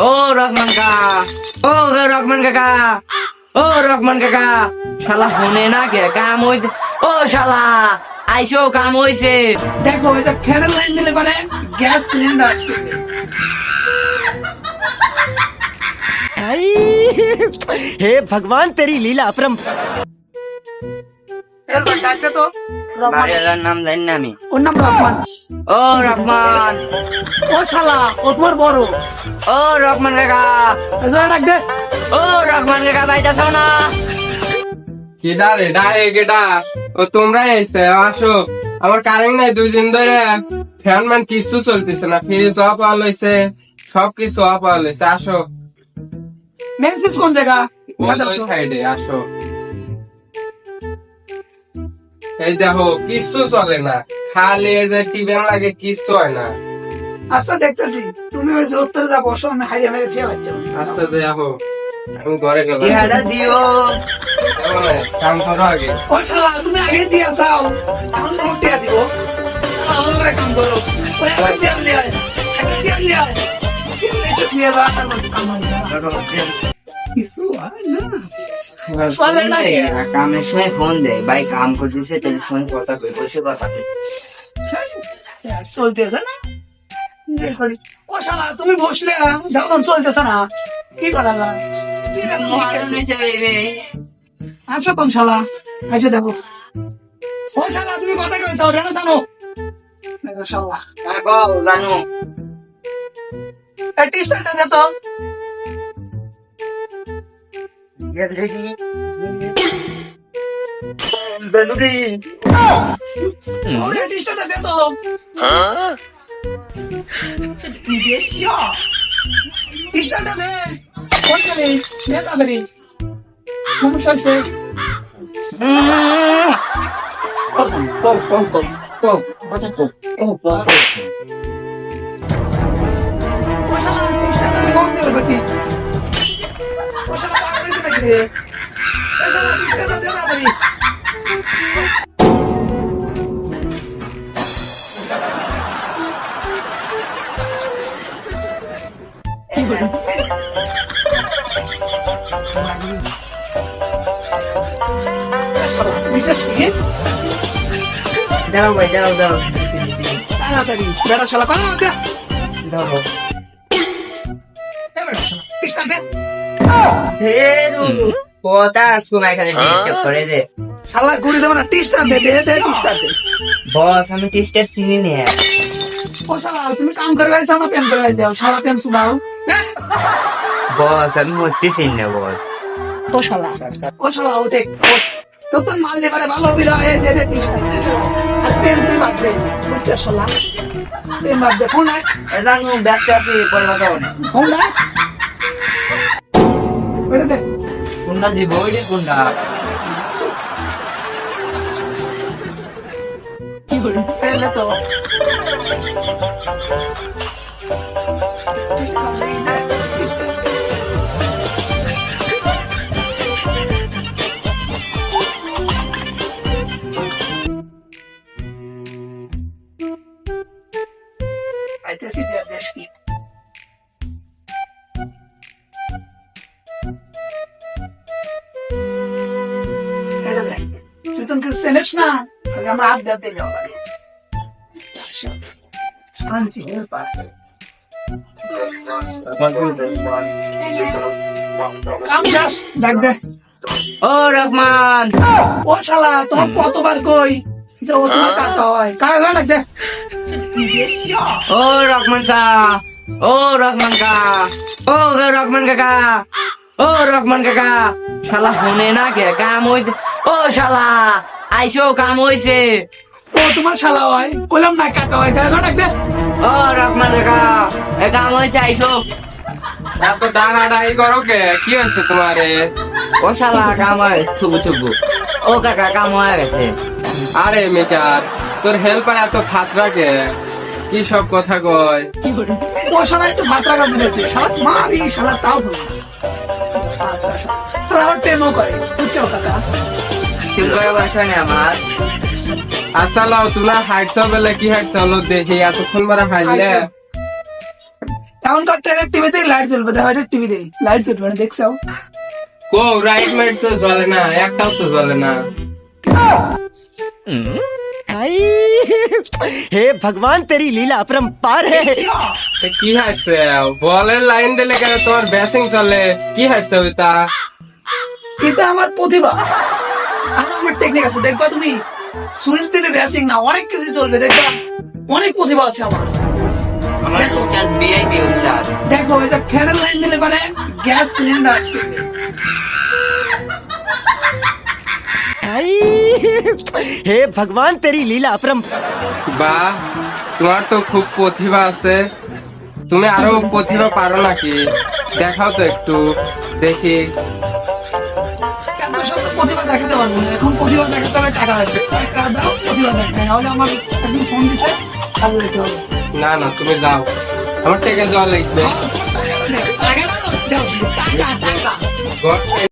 ও রহমান কাকা, রহমান কাকা, রহমান কাকা, শালা হনে না কে কাম হয়েছে। ও শালা আইসো, কাম হয়েছে। দেখো এই যে ফ্যানের লাইন দিলে পারে গ্যাস সিলিন্ডার চলে। हे भगवान तेरी लीला अपरंप। এরপর ডাকতে তো রহমান। বাড়িওয়ালার নাম জানি না আমি। ওর নাম রহমান। ও রহমান, ও শালা ও তোমার বড়। ও রহমান কাকা, এজন্য ডাক দে। ও রহমান কাকা, বাইতাছ না? কেডা রে ডাহে কেডা? ও তোমরাই এসে আসো। আমার কারেন্ট নাই 2 দিন ধরে, ফ্যান মান কিছু চলতেছে না, ফ্রিজ অফ হওয়া লইছে, সবকিছু অফ হওয়া লইছে। আসো, মেন সুইচ কোন জায়গা? ওই সাইডে আসো। এই দেখো কিছু চলে না, খালি এই যে টিভি লাগে, কিছু হয় না। আচ্ছা দেখতেছি, তুমি ওই যে উত্তরে যা বসো, আমি হাইয়া মেরে ছেড়ে বাচ্চা। আচ্ছা দেখো, আমি ঘরে গেলাম। ইহারা দিও। দেখো না, কাম করো আগে। ও শালা তুমি আগে দিয়া যাও, এখন উঠিয়া দিব। আমার ঘরে কাম করো। ওই একটা চেয়ার লিয়ে আয়, একটা চেয়ার লিয়ে আয়। চেয়ার এসে শুয়ে যা, তারপর কাম হবে না। কিছু হয় না। চলে না রে। কামের সময় ফোন দেয়, ভাই কাম করতেছে, টেলিফোনে কথা কই, বসে কথা কই। চলতেছে না। ও শালা তুমি বসলে যখন চলতেছে না, কি করা যায়? আসো কোন শালা, এসে দেখো। ও শালা তুমি কথা কইছো, ওটা না জানো? দেখো শালা জানো এই টি-শার্টটা দে তো। ওরে টি-শার্টটা দে তো। টি-শার্টটা দে। কোন গেলি? দে তাড়াতাড়ি। সমস্যা হয়েছে। ও শালা টি-শার্টটা কম দে বসি। ও শালা পাগল হয়েছে নাকি রে? ও শালা টি-শার্টটা দে তাড়াতাড়ি। দাঁড়াও ভাই, দাঁড়াও দাঁড়াও। তাড়াতাড়ি বেড়া শালা কথা বলতে। টি-শার্ট দে। কথা শোনা, এখানে ডিস্টার্ব করে দে। শালা গুড়ি দেবো না, টি-শার্ট দে, দে দে টি-শার্ট দে। বস আমি টেস্টার চিনি নে। ও শালা তুমি কাম করে আইছো না প্রেম করে আইছো? শালা প্রেম সুদাও। বস আমি হচ্ছে চিনি না বস। ও শালা ওঠে। তো তোর মারলে পারে ভালো হইলো, এই দে দে টি-শার্ট। আর প্রেম তুই বাদ দে। বুঝছ শালা? প্রেম বাদ দে। ফোন আয়, জানো ব্যস্ত আছি, পরে কথা বলে। ফোন আয়। ওটা দে। কোনটা দিব, ওইটা কোনটা? ফেলে তো। আইতেছি বিয়ার দেশ কি? এটা দেখ, তুই তো কিছু চেনিস না, খালি আমরা হাত দেওয়া দিলে হবে। আনছি হেল্পার। কাম শেষ, দেখ দে। ও রহমান, ও শালা তোমার কতবার কই যে ও তোমার কাকা হয়? কাকা ডাক দে। ও রহমান কা, ও রহমান কা, ও রহমান কাকা, ও রহমান কাকা, শালা হনে না কে কাম হয়েছে। ও শালা আইসো, কাম হয়েছে। ও তোমার শালা হয়, কইলাম না কাকা হয়। কাকা ডাক দে। ও রহমান কাকা, এ কাম হয়েছে, আইসো। এত ডাঙাডাঙি করো কে? কি হয়েছে তোমারে? ও শালা কাম হয়, থুবু থুবু। ও কাকা কাম হয়ে গেছে। আরে মেকার, তোর হেল্পার এত ফাতরা কে? কি সব কথা কয়? ও শালা একটু ভাতরা কাজ দিয়েছে, শালা মারি শালা তাও হলো না। শালা আবার প্রেমও করে, বুঝছো কাকা? তুমি করে বসো না আমার। আচ্ছা লও তোমরা হাঁটছো বলে কি হাঁটছো লো দেখি এতক্ষণ বারা হাঁটলে এমন করতে হবে টিভিতে লাইট জ্বলবে, দেখো এটা টিভিতে লাইট জ্বলবে না, দেখছো? কো রাইট মাইট তো জ্বলে না, একটাও তো জ্বলে না। आई हे भगवान तेरी लीला अपरंपार है তা কি হাঁটছে বলের লাইন দিলে কেন তোমার ব্যাসিং চলে, কি হাঁটছে ওইটা? এটা আমার প্রতিভা, আরো আমার টেকনিক আছে, দেখবা তুমি। সুইচ দিলে ব্যাসিং না, অনেক কিছু চলবে, দেখবা অনেক প্রতিভা আছে আমার। আমার উস্তাদ ভিআইপি উস্তাদ। দেখো এই যে ফ্যানের লাইন দিলে মানে গ্যাস সিলিন্ডার চলবে। आई हे भगवान तेरी लीला अपरंपार বাহ, তোমার তো খুব প্রতিভা আছে। তুমি আরো প্রতিভা পারো নাকি? দেখাও তো একটু দেখি। এত শত প্রতিভা দেখাতে পারবো না, এখন প্রতিভা দেখাতে হলে টাকা লাগবে, টাকা দাও প্রতিভা দেখাবে, নাহলে আমার একদিন ফোন দিছে কাজে যেতে হবে। না না তুমি যাও, আমার থেকে যাওয়া লাগবে। টাকা